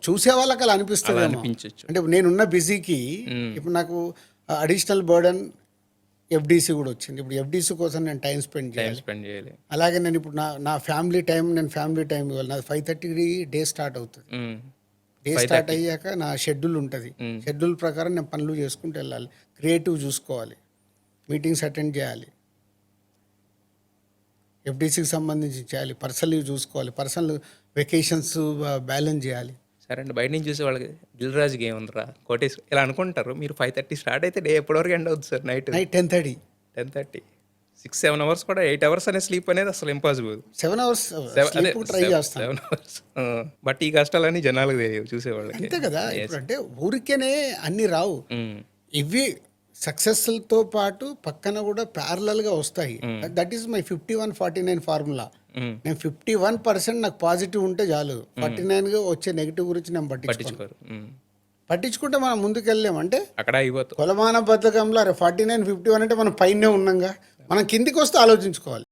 చూసే వాళ్ళకి అలా అలా అనిపిస్తుంది. అనిపించవచ్చు. అంటే నేనున్న బిజీకి ఇప్పుడు నాకు అడిషనల్ బర్డన్ ఎఫ్డీసీ కూడా వచ్చింది. ఇప్పుడు ఎఫ్డీసీ కోసం నేను టైం స్పెండ్ టైం చేయాలి. స్పెండ్ చేయాలి. అలాగే నేను ఇప్పుడు నా ఫ్యామిలీ టైం ఇవ్వాలి. నాది 5:30 డే స్టార్ట్ అవుతుంది. Day start 5:30. అయ్యాక నా షెడ్యూల్ ఉంటుంది. షెడ్యూల్ ప్రకారం నేను పనులు చేసుకుంటూ వెళ్ళాలి. క్రియేటివ్ చూసుకోవాలి, మీటింగ్స్ అటెండ్ చేయాలి, ఎఫ్డీసీకి సంబంధించి చేయాలి, పర్సనల్ చూసుకోవాలి, పర్సనల్ వెకేషన్స్ బ్యాలెన్స్ చేయాలి. సరే అండి, బయట నుంచి చూసే వాళ్ళకి దిల్ రాజుకి ఏముందిరా కోటేశ్వర ఇలా అనుకుంటారు. మీరు 5:30 స్టార్ట్ అయితే డే ఎప్పటివరకు ఎండ్ అవుతుంది సార్? నైట్ 10:30. 10:30. 6-7 అవర్స్ కూడా 8 అవర్స్ అనే స్లీప్ అనేది అసలు ఇంపాసిబుల్. 7 అవర్స్ ట్రై చేస్తాను. 7 అవర్స్. బట్ ఈ కష్టాలన్నీ జనాలకు తెలియవు, చూసేవాళ్ళకి. అంతే కదా. ఇప్పుడు అంటే ఊరికేనే అన్ని రావు. ఇవి సక్సెస్తో పాటు పక్కన కూడా ప్యారలల్గా వస్తాయి. That is my 51-49 formula. నేను 51% నాకు పాజిటివ్ ఉంటే చాలు. 49గా వచ్చే నెగిటివ్ గురించి నేను పట్టించుకోరు. పట్టించుకుంటే మనం ముందుకు వెళ్ళలేము. అంటే అక్కడ అయిపోతుంది కొలమాన బద్ధకంలో 49-51 అంటే మనం పైనే ఉన్నాంగా, మనం కిందికి వస్తే ఆలోచించుకోవాలి.